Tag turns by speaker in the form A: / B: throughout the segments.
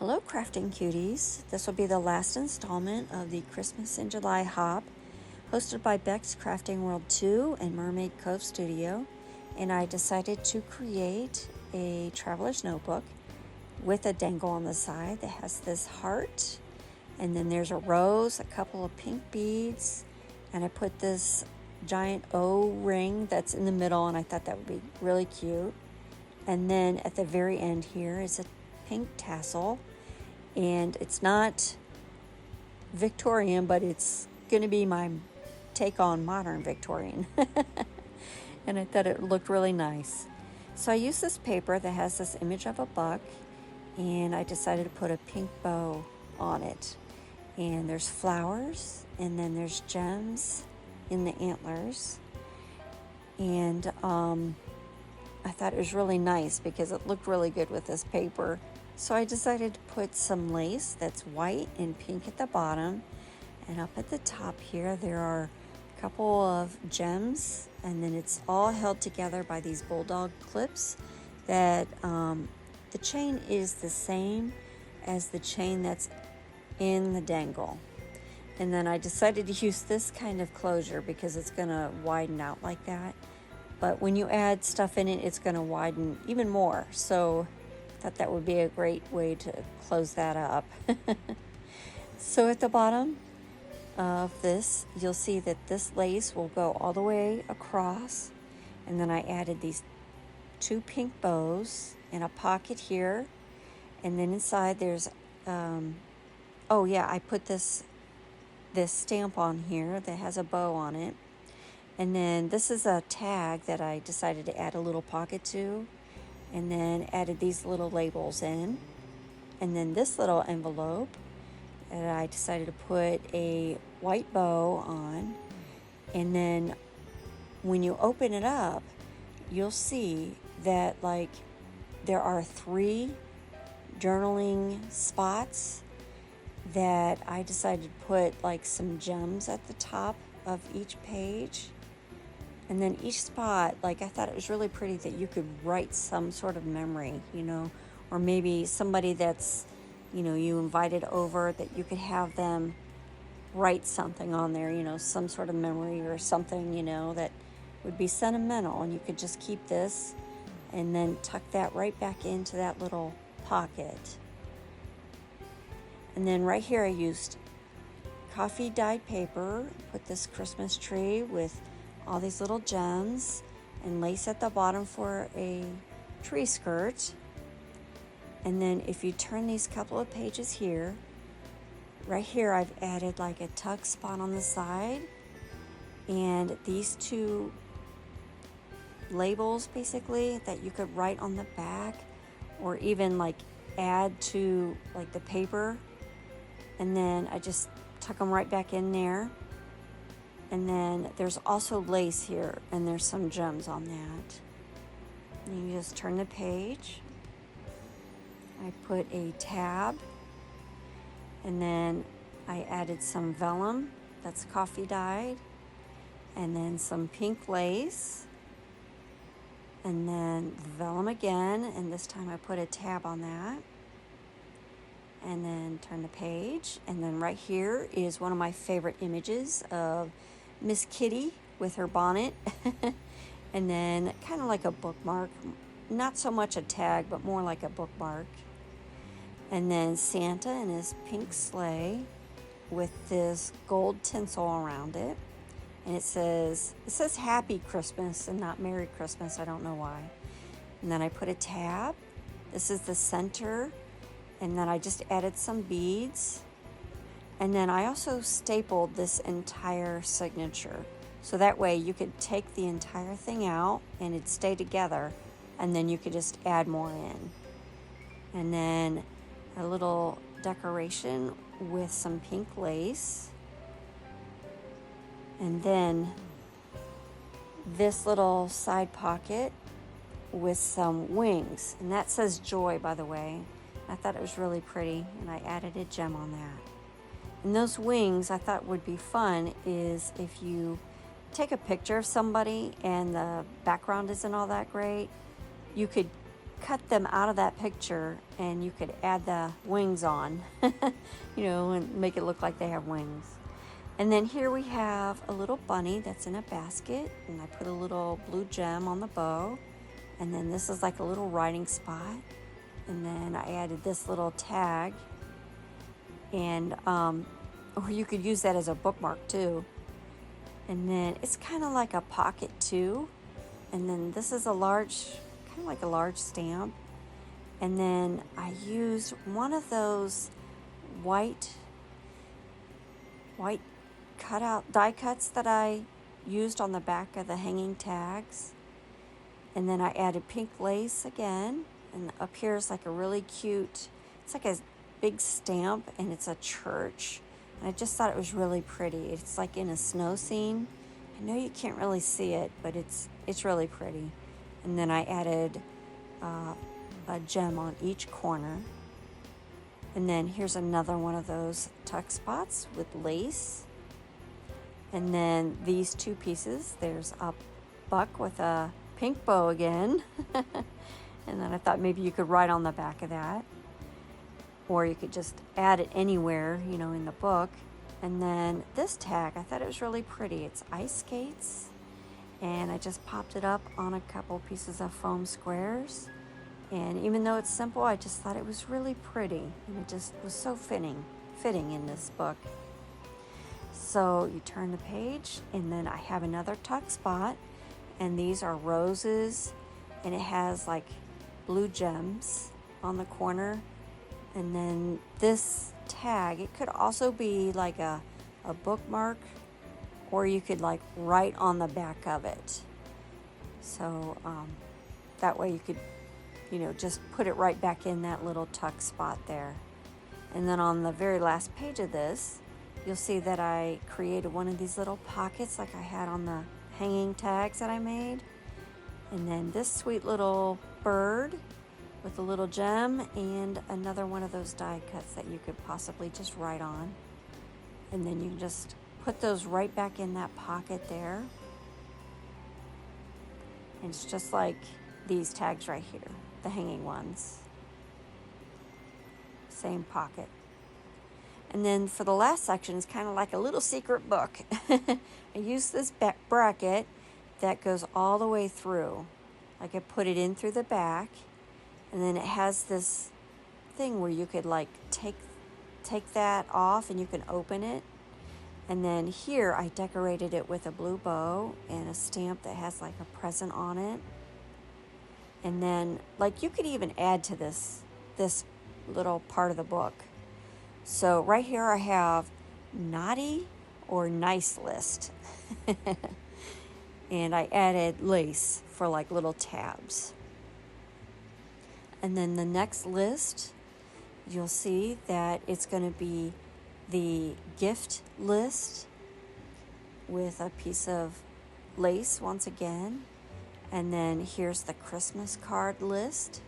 A: Hello crafting cuties. This will be the last installment of the Christmas in July hop hosted by Becs Crafting World 2 and Mermaid Cove Studio, and I decided to create a traveler's notebook with a dangle on the side that has this heart, and then there's a rose, a couple of pink beads, and I put this giant O ring that's in the middle, and I thought that would be really cute. And then at the very end here is a pink tassel, and it's not Victorian, but it's going to be my take on modern Victorian. And I thought it looked really nice. So I used this paper that has this image of a buck, and I decided to put a pink bow on it. And there's flowers, and then there's gems in the antlers. And I thought it was really nice because it looked really good with this paper. So I decided to put some lace that's white and pink at the bottom. And up at the top here, there are a couple of gems. And then it's all held together by these bulldog clips that the chain is the same as the chain that's in the dangle. And then I decided to use this kind of closure because it's going to widen out like that. But when you add stuff in it, it's going to widen even more. So I thought that would be a great way to close that up. So at the bottom of this, you'll see that this lace will go all the way across. And then I added these two pink bows and a pocket here. And then inside there's, I put this stamp on here that has a bow on it. And then this is a tag that I decided to add a little pocket to, and then added these little labels in. And then this little envelope that I decided to put a white bow on. And then when you open it up, you'll see that there are 3 journaling spots that I decided to put some gems at the top of each page. And then each spot, I thought it was really pretty that you could write some sort of memory, or maybe somebody that's, you invited over, that you could have them write something on there, some sort of memory or something, that would be sentimental. And you could just keep this and then tuck that right back into that little pocket. And then right here I used coffee dyed paper, put this Christmas tree with all these little gems and lace at the bottom for a tree skirt. And then if you turn these couple of pages here, right here I've added a tuck spot on the side, and these 2 labels basically that you could write on the back, or even add to the paper. And then I just tuck them right back in there. And then there's also lace here, and there's some gems on that. And you just turn the page. I put a tab, and then I added some vellum that's coffee dyed, and then some pink lace, and then vellum again, and this time I put a tab on that. And then turn the page, and then right here is one of my favorite images of Miss Kitty with her bonnet. And then kind of like a bookmark, not so much a tag, but more like a bookmark. And then Santa and his pink sleigh with this gold tinsel around it. And it says Happy Christmas and not Merry Christmas. I don't know why. And then I put a tab. This is the center. And then I just added some beads. And then I also stapled this entire signature. So that way you could take the entire thing out and it'd stay together. And then you could just add more in. And then a little decoration with some pink lace. And then this little side pocket with some wings. And that says joy, by the way. I thought it was really pretty, and I added a gem on that. And those wings I thought would be fun is if you take a picture of somebody and the background isn't all that great, you could cut them out of that picture and you could add the wings on, and make it look like they have wings. And then here we have a little bunny that's in a basket, and I put a little blue gem on the bow. And then this is like a little riding spot. And then I added this little tag, and or you could use that as a bookmark too. And then it's kind of like a pocket too. And then this is kind of like a large stamp. And then I used one of those white die cuts that I used on the back of the hanging tags. And then I added pink lace again. And up here is like a really cute, it's like a big stamp, and it's a church. And I just thought it was really pretty. It's like in a snow scene. I know you can't really see it, but it's really pretty. And then I added a gem on each corner. And then here's another one of those tuck spots with lace. And then these two pieces, there's a buck with a pink bow again. And then I thought maybe you could write on the back of that. Or you could just add it anywhere, in the book. And then this tag, I thought it was really pretty. It's ice skates. And I just popped it up on a couple pieces of foam squares. And even though it's simple, I just thought it was really pretty. And it just was so fitting in this book. So you turn the page, and then I have another tuck spot. And these are roses. And it has like blue gems on the corner. And then this tag, it could also be like a bookmark, or you could like write on the back of it. So that way you could, just put it right back in that little tuck spot there. And then on the very last page of this, you'll see that I created one of these little pockets like I had on the hanging tags that I made. And then this sweet little bird with a little gem, and another one of those die cuts that you could possibly just write on. And then you can just put those right back in that pocket there. And it's just like these tags right here, the hanging ones. Same pocket. And then for the last section, it's kind of like a little secret book. I used this bracket that goes all the way through. Like I put it in through the back. And then it has this thing where you could like take that off and you can open it. And then here I decorated it with a blue bow and a stamp that has like a present on it. And then like you could even add to this little part of the book. So right here I have naughty or nice list. And I added lace for like little tabs. And then the next list, you'll see that it's going to be the gift list with a piece of lace once again. And then here's the Christmas card list.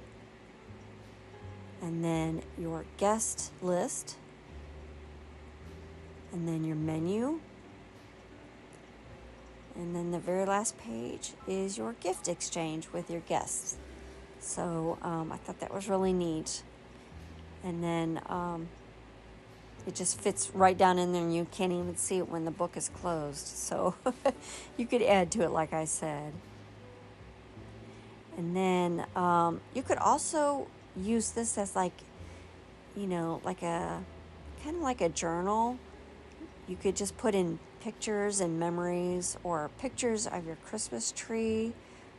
A: And then your guest list. And then your menu. And then the very last page is your gift exchange with your guests. So I thought that was really neat. And then it just fits right down in there, and you can't even see it when the book is closed. So you could add to it, like I said. And then you could also use this as like a kind of like a journal. You could just put in pictures and memories, or pictures of your Christmas tree,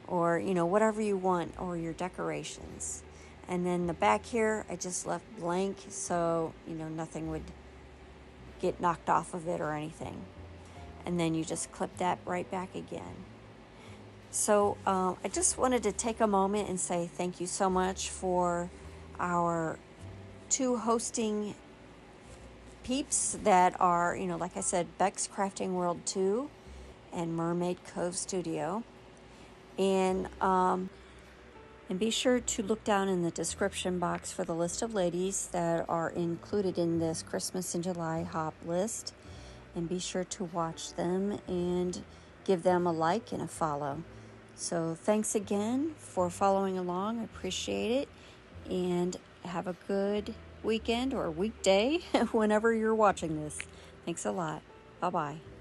A: or whatever you want, or your decorations. And then the back here I just left blank, so nothing would get knocked off of it or anything. And then you just clip that right back again. So I just wanted to take a moment and say thank you so much for our 2 hosting peeps that are, like I said, Becs Crafting World 2 and Mermaid Cove Studio. And be sure to look down in the description box for the list of ladies that are included in this Christmas in July hop list. And be sure to watch them and give them a like and a follow. So thanks again for following along. I appreciate it. And have a good weekend or weekday whenever you're watching this. Thanks a lot. Bye-bye.